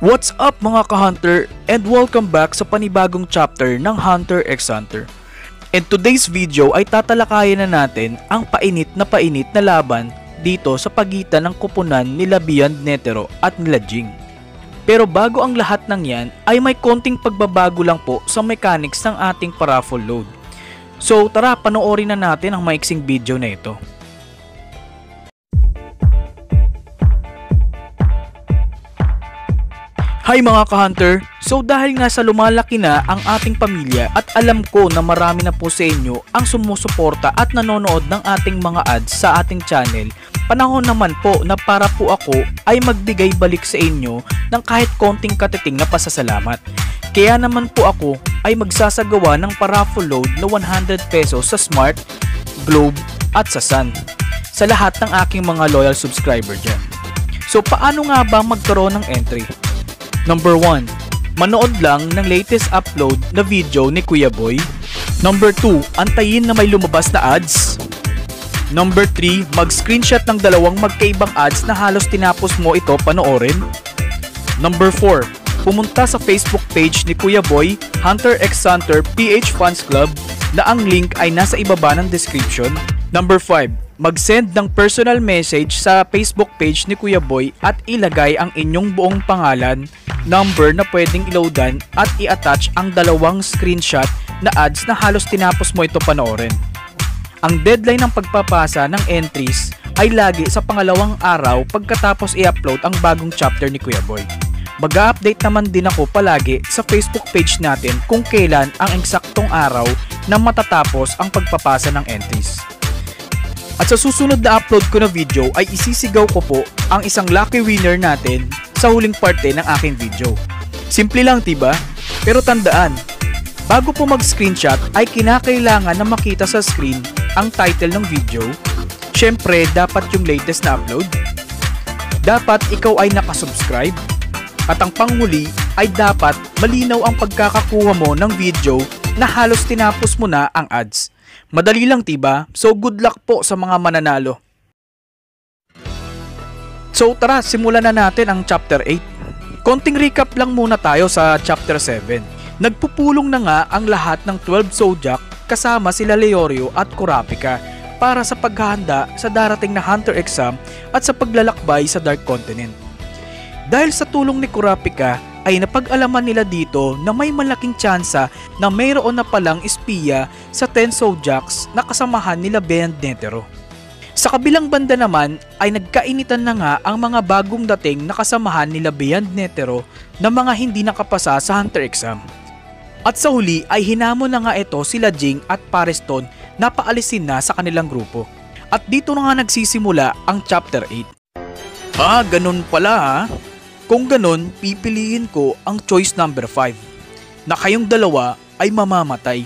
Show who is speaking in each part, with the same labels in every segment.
Speaker 1: What's up mga ka-Hunter, and welcome back sa panibagong chapter ng Hunter x Hunter. In today's video ay tatalakayin na natin ang painit na laban dito sa pagitan ng kupunan nila Beyond Netero at nila Jing. Pero bago ang lahat ng yan ay may konting pagbabago lang po sa mechanics ng ating paraffle load. So tara, panoorin na natin ang maiksing video na ito. Hi mga ka-Hunter! So dahil nga sa lumalaki na ang ating pamilya at alam ko na marami na po sa inyo ang sumusuporta at nanonood ng ating mga ads sa ating channel, panahon naman po na para po ako ay magbigay balik sa inyo ng kahit konting katiting na pasasalamat. Kaya naman po ako ay magsasagawa ng paraffle load na 100 pesos sa Smart, Globe at sa Sun sa lahat ng aking mga loyal subscriber dyan. So paano nga ba magkaroon ng entry? Number 1. Manood lang ng latest upload na video ni Kuya Boy. Number 2. Antayin na may lumabas na ads. Number 3. Mag-screenshot ng dalawang magkaibang ads na halos tinapos mo ito panoorin. Number 4. Pumunta sa Facebook page ni Kuya Boy, Hunter x Hunter PH Fans Club, na ang link ay nasa ibaba ng description. Number 5. Mag-send ng personal message sa Facebook page ni Kuya Boy at ilagay ang inyong buong pangalan, number na pwedeng iloadan at i-attach ang dalawang screenshot na ads na halos tinapos mo ito panoorin. Ang deadline ng pagpapasa ng entries ay lagi sa pangalawang araw pagkatapos i-upload ang bagong chapter ni Kuya Boy. Mag-update naman din ako palagi sa Facebook page natin kung kailan ang eksaktong araw na matatapos ang pagpapasa ng entries. At sa susunod na upload ko na video ay isisigaw ko po ang isang lucky winner natin sa huling parte ng aking video. Simple lang, diba? Pero tandaan, bago po mag-screenshot ay kinakailangan na makita sa screen ang title ng video. Syempre, dapat yung latest na upload. Dapat ikaw ay nakasubscribe. At ang panghuli ay dapat malinaw ang pagkakakuha mo ng video na halos tinapos mo na ang ads. Madali lang, diba? So good luck po sa mga mananalo. So tara, simulan na natin ang chapter 8. Konting recap lang muna tayo sa chapter 7. Nagpupulong na nga ang lahat ng 12 Zodiac kasama sila Leorio at Kurapika para sa paghahanda sa darating na Hunter exam at sa paglalakbay sa Dark Continent. Dahil sa tulong ni Kurapika ay napag-alaman nila dito na may malaking tsansa na mayroon na palang espiya sa 10 Zodiacs na kasamahan nila Beyond Netero. Sa kabilang banda naman ay nagkainitan na nga ang mga bagong dating na kasamahan nila Beyond Netero na mga hindi nakapasa sa Hunter exam. At sa huli ay hinamon na nga ito sila Jing at Pareston na paalisin na sa kanilang grupo. At dito na nga nagsisimula ang chapter 8. Ganun pala ha. Kung ganun, pipiliin ko ang choice number 5, na kayong dalawa ay mamamatay.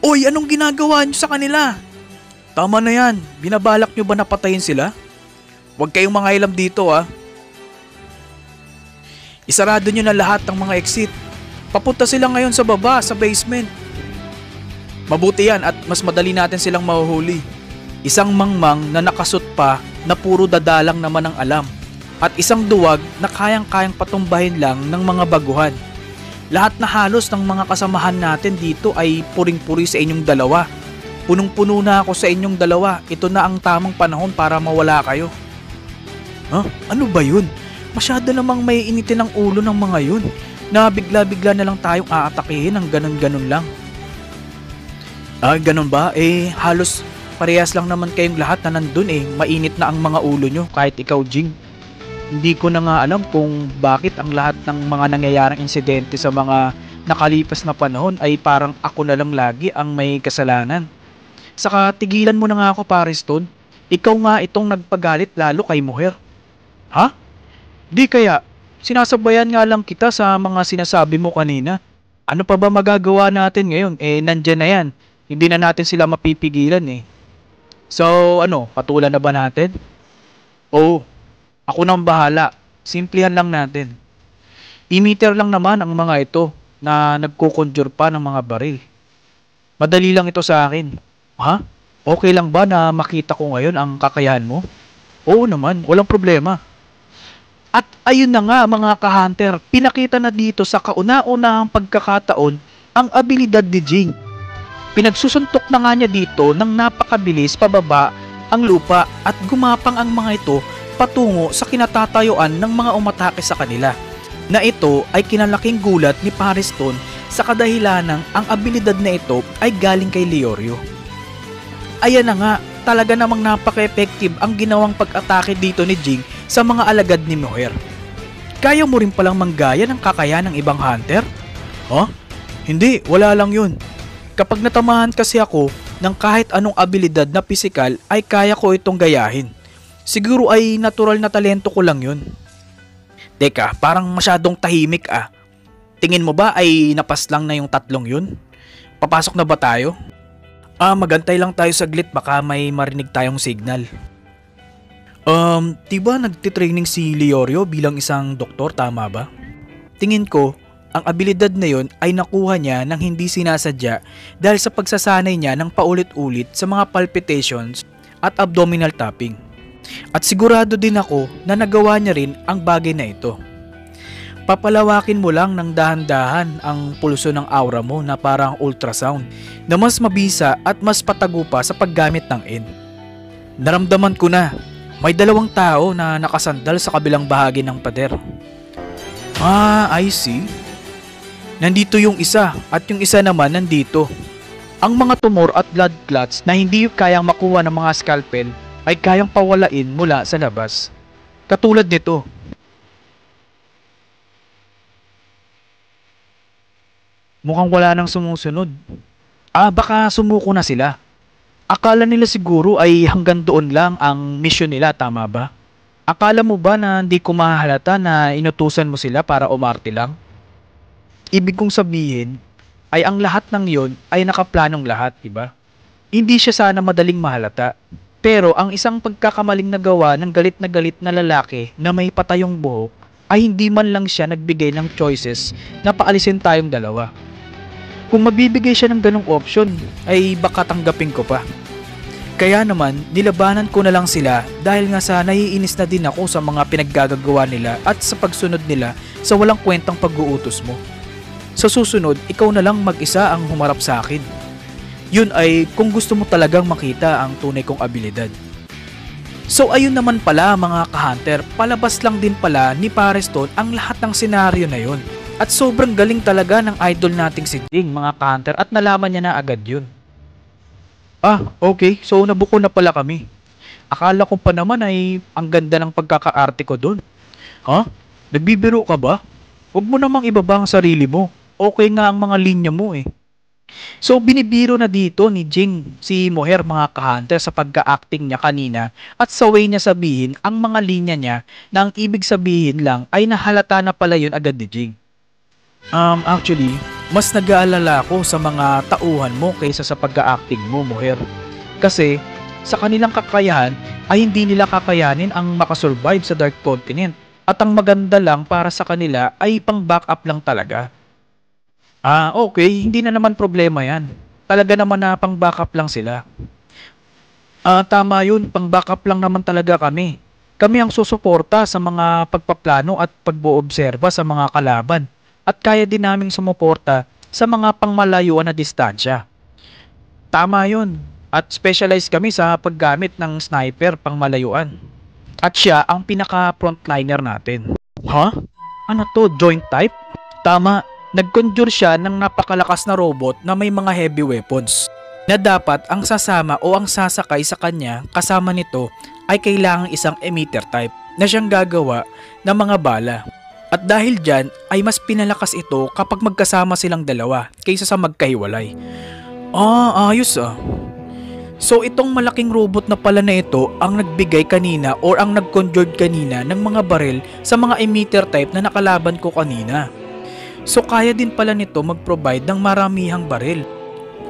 Speaker 1: Oy, anong ginagawa nyo sa kanila? Tama na yan, binabalak nyo ba napatayin sila? Huwag kayong mangailam dito ha. Isarado nyo na lahat ng mga exit. Papunta sila ngayon sa baba, sa basement. Mabuti yan at mas madali natin silang mahuhuli. Isang mangmang na nakasut pa na puro dadalang naman ang alam at isang duwag na kayang-kayang patumbahin lang ng mga baguhan. Lahat na halos ng mga kasamahan natin dito ay puring-puri sa inyong dalawa. Punong-puno na ako sa inyong dalawa. Ito na ang tamang panahon para mawala kayo. Ano ba yun? Masyado namang may initin ang ulo ng mga yun na bigla-bigla na lang tayong aatakihin ng ganun-ganun lang. Ganun ba? Halos parehas lang naman kayong lahat na nandun mainit na ang mga ulo nyo kahit ikaw Jing. Hindi ko na nga alam kung bakit ang lahat ng mga nangyayaring insidente sa mga nakalipas na panahon ay parang ako na lang lagi ang may kasalanan. Saka tigilan mo na nga ako Pareston. Ikaw nga itong nagpagalit lalo kay Mujer. Ha? Di kaya, sinasabayan nga lang kita sa mga sinasabi mo kanina. Ano pa ba magagawa natin ngayon? Nandyan na yan. Hindi na natin sila mapipigilan So, patulan na ba natin? Oo, ako nang bahala. Simplihan lang natin. Emitter lang naman ang mga ito na nagkukonjure pa ng mga baril. Madali lang ito sa akin. Ha? Okay lang ba na makita ko ngayon ang kakayahan mo? Oo naman, walang problema. At ayun na nga mga ka-hunter, pinakita na dito sa kauna-unahang pagkakataon ang abilidad ni Jing. Pinagsusuntok na nga niya dito ng napakabilis pababa ang lupa at gumapang ang mga ito patungo sa kinatatayuan ng mga umatake sa kanila. Na ito ay kinalaking gulat ni Pariston sa kadahilanang ang abilidad na ito ay galing kay Leorio. Ayan na nga, talaga namang napaka-effective ang ginawang pag-atake dito ni Jing sa mga alagad ni Moher. Kaya mo rin palang manggaya ng kakayahan ng ibang hunter? Huh? Hindi, wala lang yun. Kapag natamahan kasi ako ng kahit anong abilidad na pisikal ay kaya ko itong gayahin. Siguro ay natural na talento ko lang yun. Teka, parang masyadong tahimik ah. Tingin mo ba ay napas lang na yung tatlong yun? Papasok na ba tayo? Magantay lang tayo saglit, baka may marinig tayong signal. Diba nagtitraining si Leorio bilang isang doktor, tama ba? Tingin ko, ang abilidad na yon ay nakuha niya nang hindi sinasadya dahil sa pagsasanay niya ng paulit-ulit sa mga palpitations at abdominal tapping. At sigurado din ako na nagawa niya rin ang bagay na ito. Papalawakin mo lang ng dahan-dahan ang pulso ng aura mo na parang ultrasound na mas mabisa at mas patago pa sa paggamit ng N. Naramdaman ko na, may dalawang tao na nakasandal sa kabilang bahagi ng pader. I see. Nandito yung isa at yung isa naman nandito. Ang mga tumor at blood clots na hindi kayang makuha ng mga scalpel ay kayang pawalain mula sa labas. Katulad nito. Mukhang wala nang sumusunod. Baka sumuko na sila. Akala nila siguro ay hanggang doon lang ang mission nila, tama ba? Akala mo ba na hindi ko mahalata na inutusan mo sila para umarte lang? Ibig kong sabihin ay ang lahat ng yon ay nakaplanong lahat, diba? Hindi siya sana madaling mahalata. Pero ang isang pagkakamaling nagawa ng galit na lalaki na may patayong buhok ay hindi man lang siya nagbigay ng choices na paalisin tayong dalawa. Kung mabibigay siya ng ganong option, ay baka tanggapin ko pa. Kaya naman, nilabanan ko na lang sila dahil nga sa naiinis na din ako sa mga pinaggagawa nila at sa pagsunod nila sa walang kwentang pag-uutos mo. Sa susunod, ikaw na lang mag-isa ang humarap sa akin. Yun ay kung gusto mo talagang makita ang tunay kong abilidad. So ayun naman pala mga ka-hunter, palabas lang din pala ni Pariston ang lahat ng senaryo na yun. At sobrang galing talaga ng idol nating si Jing mga ka-hunter at nalaman niya na agad yun. Okay. So nabuko na pala kami. Akala ko pa naman ay ang ganda ng pagkakaarte ko dun. Nagbibiro ka ba? Huwag mo namang ibaba ang sarili mo. Okay nga ang mga linya mo eh. So binibiro na dito ni Jing si Moher mga ka-hunter sa pagka-acting niya kanina at sa way niya sabihin ang mga linya niya na ang ibig sabihin lang ay nahalata na pala yun agad ni Jing. Actually, mas nag-aalala ako sa mga tauhan mo kaysa sa pagka-acting mo, Moher. Kasi, sa kanilang kakayahan ay hindi nila kakayanin ang makasurvive sa Dark Continent. At ang maganda lang para sa kanila ay pang backup lang talaga. Okay, hindi na naman problema yan. Talaga naman na pang backup lang sila. Tama yun, pang backup lang naman talaga kami. Kami ang susuporta sa mga pagpaplano at pagbo-obserba sa mga kalaban. At kaya din naming sumuporta sa mga pangmalayuan na distansya. Tama yun. At specialized kami sa paggamit ng sniper pangmalayuan. At siya ang pinaka-frontliner natin. Ano to? Joint type? Tama. Nag-conjure siya ng napakalakas na robot na may mga heavy weapons. Na dapat ang sasama o ang sasakay sa kanya kasama nito ay kailangang isang emitter type na siyang gagawa ng mga bala. At dahil dyan ay mas pinalakas ito kapag magkasama silang dalawa kaysa sa magkahiwalay. Ayos ah. So itong malaking robot na pala na ito ang nagbigay kanina or ang nag-conjured kanina ng mga baril sa mga emitter type na nakalaban ko kanina. So kaya din pala nito mag-provide ng maramihang baril.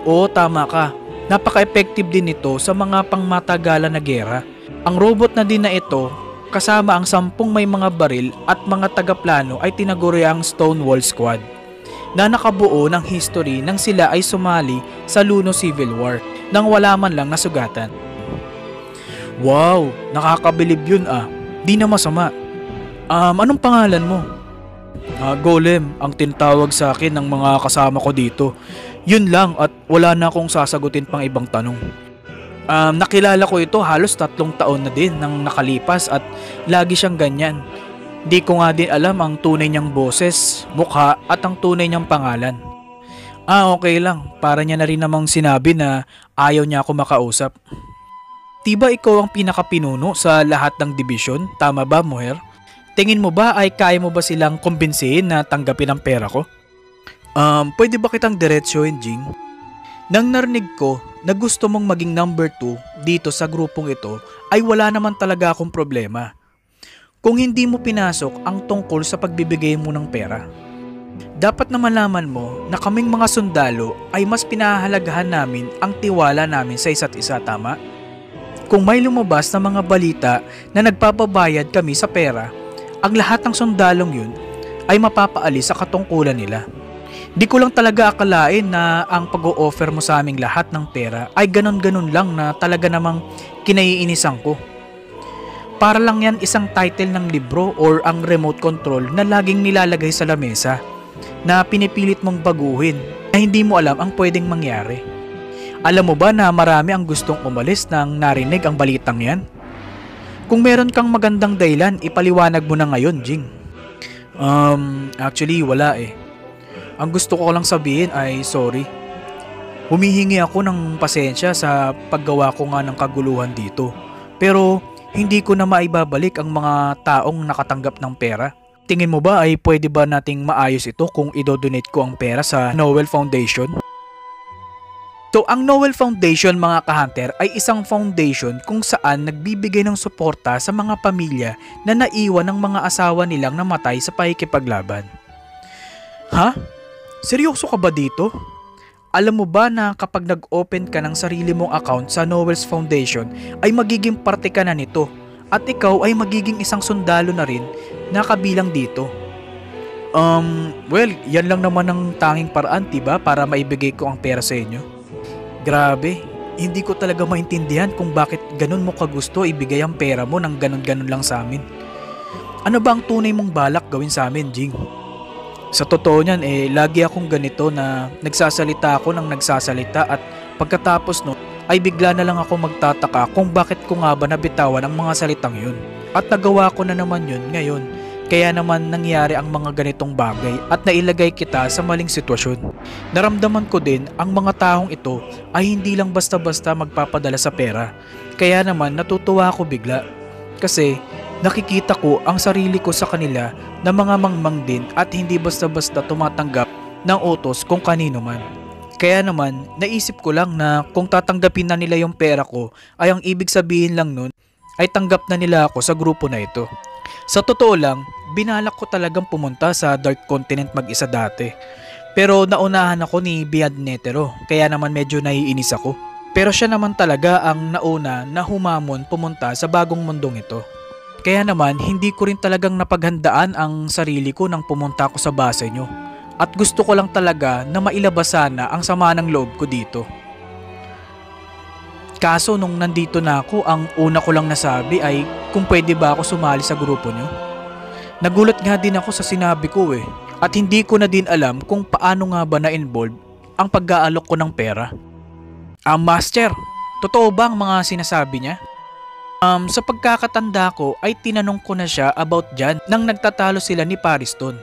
Speaker 1: Oo, tama ka. Napaka-effective din ito sa mga pangmatagalan na gera. Ang robot na din na ito kasama ang 10 may mga baril at mga tagaplano ay tinaguriang Stonewall Squad na nakabuo ng history nang sila ay sumali sa Luno Civil War nang wala man lang nasugatan. Wow, nakakabilib yun ah. Di na masama. Anong pangalan mo? Golem, ang tinatawag sa akin ng mga kasama ko dito. Yun lang at wala na akong sasagutin pang ibang tanong. Nakilala ko ito halos 3 taon na din nang nakalipas at lagi siyang ganyan. Di ko nga din alam ang tunay niyang boses, mukha at ang tunay niyang pangalan. Okay lang, para niya na rin namang sinabi na ayaw niya ako makausap. Tiba ikaw ang pinakapinuno sa lahat ng dibisyon, tama ba Moher? Tingin mo ba ay kaya mo ba silang kumbinsihin na tanggapin ang pera ko? Pwede ba kitang diretsyohin, Jing? Nang narinig ko na gusto mong maging number 2 dito sa grupong ito ay wala naman talaga akong problema. Kung hindi mo pinasok ang tungkol sa pagbibigay mo ng pera. Dapat na malaman mo na kaming mga sundalo ay mas pinahahalagahan namin ang tiwala namin sa isa't isa, tama? Kung may lumabas na mga balita na nagpapabayad kami sa pera, ang lahat ng sundalong yun ay mapapaalis sa katungkulan nila. Di ko lang talaga akalain na ang pag-o-offer mo sa aming lahat ng pera ay ganon-ganon lang na talaga namang kinaiinisan ko. Para lang yan isang title ng libro or ang remote control na laging nilalagay sa lamesa na pinipilit mong baguhin na hindi mo alam ang pwedeng mangyari. Alam mo ba na marami ang gustong umalis nang narinig ang balitang yan? Kung meron kang magandang dahilan, ipaliwanag mo na ngayon, Jing. Actually wala eh. Ang gusto ko lang sabihin ay sorry. Humihingi ako ng pasensya sa paggawa ko nga ng kaguluhan dito. Pero hindi ko na maibabalik ang mga taong nakatanggap ng pera. Tingin mo ba ay pwede ba nating maayos ito kung idodonate ko ang pera sa Noel Foundation? So ang Noel Foundation mga ka-hunter ay isang foundation kung saan nagbibigay ng suporta sa mga pamilya na naiwan ng mga asawa nilang namatay sa pakikipaglaban. Ha? Seryoso ka ba dito? Alam mo ba na kapag nag-open ka ng sarili mong account sa Noel's Foundation ay magiging parte ka na nito at ikaw ay magiging isang sundalo na rin na kabilang dito? Well, yan lang naman ang tanging paraan, diba, para maibigay ko ang pera sa inyo. Grabe, hindi ko talaga maintindihan kung bakit ganun mo kagusto ibigay ang pera mo ng ganun-ganun lang sa amin. Ano ba ang tunay mong balak gawin sa amin, Jing? Sa totoo niyan, lagi akong ganito na nagsasalita ako ng nagsasalita at pagkatapos nun ay bigla na lang ako magtataka kung bakit ko nga ba nabitawan ang mga salitang yun. At nagawa ko na naman yun ngayon. Kaya naman nangyari ang mga ganitong bagay at nailagay kita sa maling sitwasyon. Naramdaman ko din ang mga taong ito ay hindi lang basta-basta magpapadala sa pera. Kaya naman natutuwa ako bigla. Kasi nakikita ko ang sarili ko sa kanila na mga mangmang din at hindi basta-basta tumatanggap ng utos kung kanino man. Kaya naman naisip ko lang na kung tatanggapin na nila yung pera ko ay ang ibig sabihin lang nun ay tanggap na nila ako sa grupo na ito. Sa totoo lang, binalak ko talagang pumunta sa Dark Continent mag-isa dati. Pero naunahan ako ni Beyond Netero, kaya naman medyo naiinis ako. Pero siya naman talaga ang nauna na humamon pumunta sa bagong mundong ito. Kaya naman hindi ko rin talagang napaghandaan ang sarili ko nang pumunta ako sa base nyo. At gusto ko lang talaga na mailabas sana ang sama ng loob ko dito. Kaso nung nandito na ako, ang una ko lang nasabi ay kung pwede ba ako sumali sa grupo nyo. Nagulat nga din ako sa sinabi ko at hindi ko na din alam kung paano nga ba na-involve ang pag-aalok ko ng pera. Master, totoo ba ang mga sinasabi niya? Sa pagkakatanda ko ay tinanong ko na siya about dyan nang nagtatalo sila ni Pariston.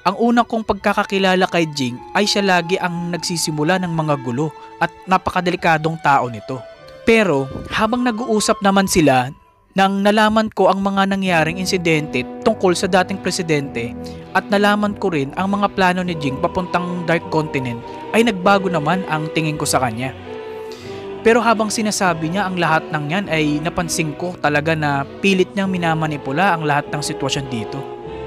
Speaker 1: Ang una kong pagkakakilala kay Jing ay siya lagi ang nagsisimula ng mga gulo at napakadelikadong tao nito. Pero habang nag-uusap naman sila, nang nalaman ko ang mga nangyaring insidente tungkol sa dating presidente at nalaman ko rin ang mga plano ni Jing papuntang Dark Continent, ay nagbago naman ang tingin ko sa kanya. Pero habang sinasabi niya ang lahat ng yan ay napansin ko talaga na pilit niyang minamanipula ang lahat ng sitwasyon dito.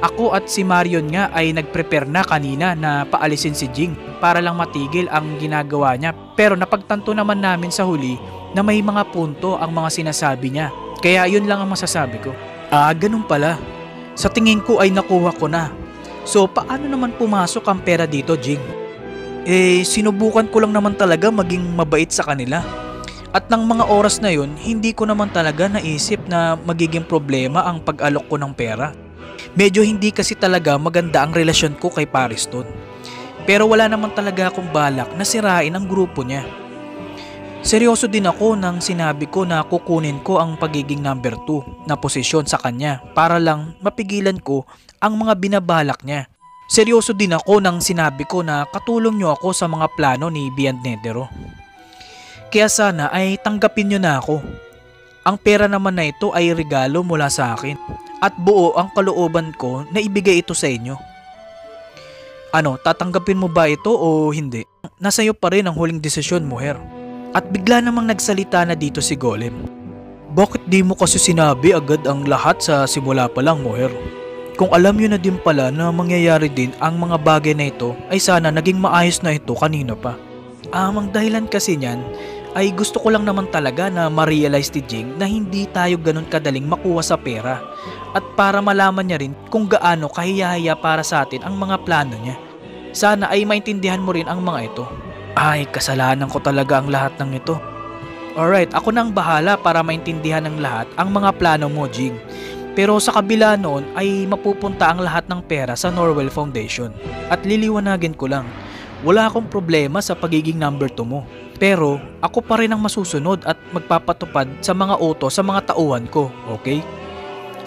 Speaker 1: Ako at si Marion nga ay nagprepare na kanina na paalisin si Jing para lang matigil ang ginagawa niya, pero napagtanto naman namin sa huli na may mga punto ang mga sinasabi niya. Kaya yun lang ang masasabi ko. Ganun pala. Sa tingin ko ay nakuha ko na. So paano naman pumasok ang pera dito, Jing? Sinubukan ko lang naman talaga maging mabait sa kanila. At ng mga oras na yun, hindi ko naman talaga naisip na magiging problema ang pag-alok ko ng pera. Medyo hindi kasi talaga maganda ang relasyon ko kay Pariston. Pero wala naman talaga akong balak na sirain ang grupo niya. Seryoso din ako nang sinabi ko na kukunin ko ang pagiging number 2 na posisyon sa kanya para lang mapigilan ko ang mga binabalak niya. Seryoso din ako nang sinabi ko na katulong niyo ako sa mga plano ni Bian Netero. Kaya sana ay tanggapin niyo na ako. Ang pera naman na ito ay regalo mula sa akin at buo ang kalooban ko na ibigay ito sa inyo. Ano, tatanggapin mo ba ito o hindi? Nasa iyo pa rin ang huling desisyon mo, Her. At bigla namang nagsalita na dito si Golem. Bakit di mo kasi sinabi agad ang lahat sa simula pa lang, Moher? Kung alam nyo na din pala na mangyayari din ang mga bagay na ito, ay sana naging maayos na ito kanina pa. Ang dahilan kasi niyan ay gusto ko lang naman talaga na ma-realize ni Jing na hindi tayo ganun kadaling makuha sa pera at para malaman niya rin kung gaano kahiya-hiya para sa atin ang mga plano niya. Sana ay maintindihan mo rin ang mga ito. Ay, kasalanan ko talaga ang lahat ng ito. Alright, ako na ang bahala para maintindihan ng lahat ang mga plano mo, Jing. Pero sa kabila noon ay mapupunta ang lahat ng pera sa Norwell Foundation. At liliwanagin ko lang, wala akong problema sa pagiging number 2 mo. Pero ako pa rin ang masusunod at magpapatupad sa mga utos sa mga tauhan ko, okay?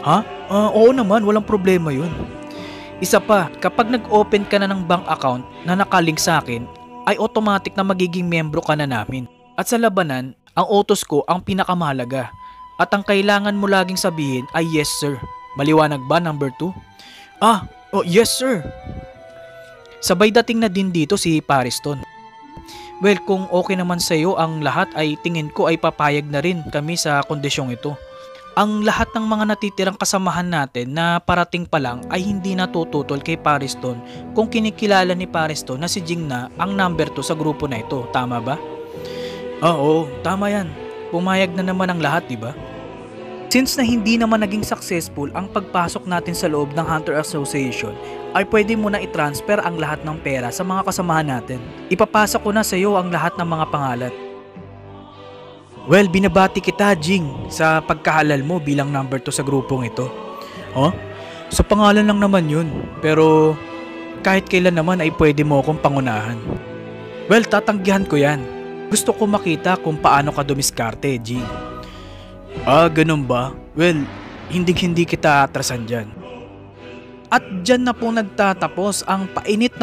Speaker 1: Ha? Oo naman, walang problema yun. Isa pa, kapag nag-open ka na ng bank account na nakalink sa akin, ay automatic na magiging miyembro ka na namin. At sa labanan, ang utos ko ang pinakamahalaga. At ang kailangan mo laging sabihin ay yes sir. Maliwanag ba number 2? Yes sir. Sabay dating na din dito si Pariston. Well, kung okay naman sa iyo ang lahat ay tingin ko ay papayag na rin kami sa kondisyong ito. Ang lahat ng mga natitirang kasamahan natin na parating pa lang ay hindi natututol kay Pariston kung kinikilala ni Pariston na si Jing na ang number 2 sa grupo na ito. Tama ba? Oo, tama yan. Pumayag na naman ang lahat, diba? Since na hindi naman naging successful ang pagpasok natin sa loob ng Hunter Association, ay pwede mo na i-transfer ang lahat ng pera sa mga kasamahan natin. Ipapasa ko na sa iyo ang lahat ng mga pangalan. Well, binabati kita, Jing, sa pagkahalal mo bilang number 2 sa grupong ito. Sa pangalan lang naman yun, pero kahit kailan naman ay pwede mo akong pangunahan. Well, tatanggihan ko yan. Gusto ko makita kung paano ka dumiskarte, Jing. Ganun ba? Well, hindi kita atrasan dyan. At dyan na po nagtatapos ang painit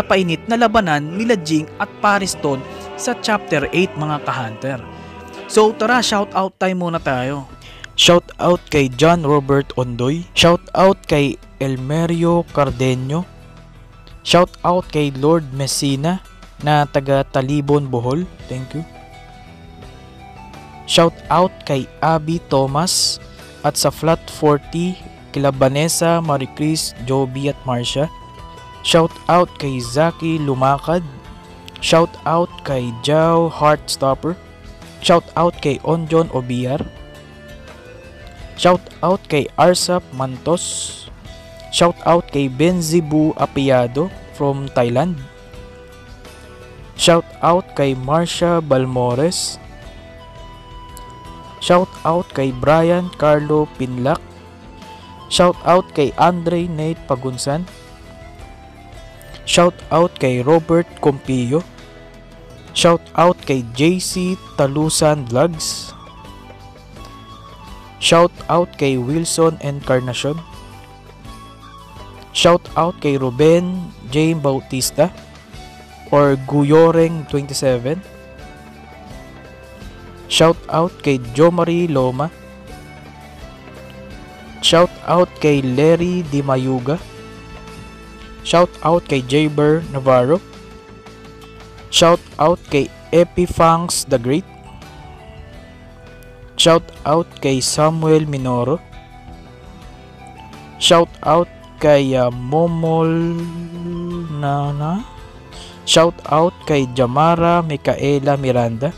Speaker 1: na labanan nila Jing at Pariston sa Chapter 8 mga ka-hunter. So tara, shoutout time muna tayo. Shoutout kay John Robert Ondoy. Shoutout kay Elmerio Cardenio. Shoutout kay Lord Messina na taga Talibon, Bohol. Thank you. Shoutout kay Abby Thomas at sa Flat 40 kila Vanessa, Maricris, Joby at Marcia. Shoutout kay Zaki Lumakad. Shoutout kay Jao Heartstopper. Shoutout kay Onjon Obiar. Shoutout kay Arsap Mantos. Shoutout kay Benzibu Apiado from Thailand. Shoutout kay Marcia Balmores. Shoutout kay Brian Carlo Pinlac. Shoutout kay Andre Nate Pagunsan. Shoutout kay Robert Compillo. Shoutout kay JC Talusan Vlogs. Shoutout kay Wilson Encarnacion. Shoutout kay Ruben J. Bautista or Guyoreng 27. Shoutout kay Jomari Loma. Shoutout kay Larry Di Mayuga. Shoutout kay Jaber Navarro. Shoutout kay Epifangs the Great. Shoutout kay Samuel Minoro. Shoutout kay Momol Nana. Shoutout kay Jamara Micaela Miranda.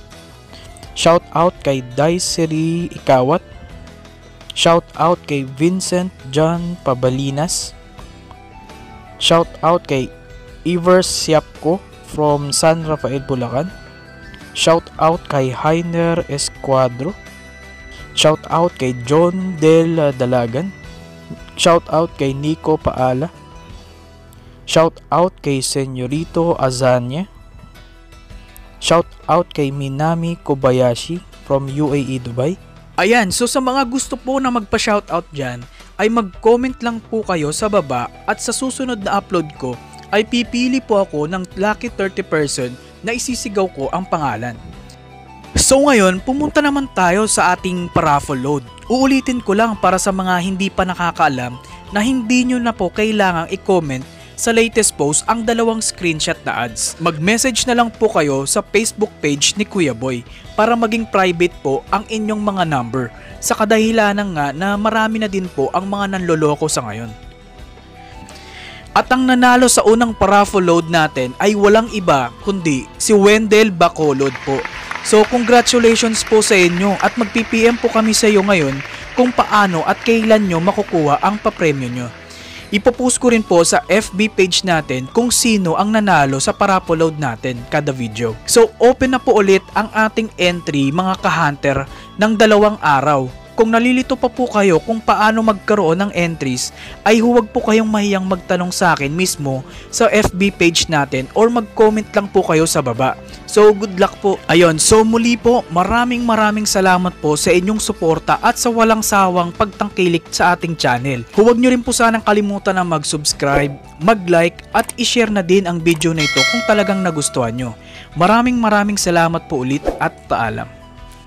Speaker 1: Shoutout kay Daiseri Ikawat. Shoutout kay Vincent John Pabalinas. Shoutout kay Ivers Siapco from San Rafael, Bulacan. Shout out kay Heiner Esquadro. Shout out kay John Del Dalagan. Shout out kay Nico Paala. Shout out kay Senyorito Azania. Shout out kay Minami Kobayashi from UAE Dubai. Ayan, so sa mga gusto po na magpa-shoutout dyan, ay mag-comment lang po kayo sa baba at sa susunod na upload ko ay pipili po ako ng lucky 30 person na isisigaw ko ang pangalan. So ngayon, pumunta naman tayo sa ating paraffle load. Uulitin ko lang para sa mga hindi pa nakakaalam na hindi nyo na po kailangang i-comment sa latest post ang dalawang screenshot na ads. Mag-message na lang po kayo sa Facebook page ni Kuya Boy para maging private po ang inyong mga number. Sa kadahilanan nga na marami na din po ang mga nanloloko sa ngayon. At ang nanalo sa unang paraffle load natin ay walang iba kundi si Wendell Bacolod po. So congratulations po sa inyo at mag-PPM po kami sa iyo ngayon kung paano at kailan nyo makukuha ang papremyo nyo. Ipopost ko rin po sa FB page natin kung sino ang nanalo sa paraffle load natin kada video. So open na po ulit ang ating entry mga ka-hunter ng 2 araw. Kung nalilito pa po kayo kung paano magkaroon ng entries, ay huwag po kayong mahiyang magtanong sa akin mismo sa FB page natin or mag-comment lang po kayo sa baba. So good luck po. Ayun, so muli po maraming salamat po sa inyong suporta at sa walang sawang pagtangkilik sa ating channel. Huwag nyo rin po sanang kalimutan na mag-subscribe, mag-like at i-share na din ang video na ito kung talagang nagustuhan nyo. Maraming salamat po ulit at paalam.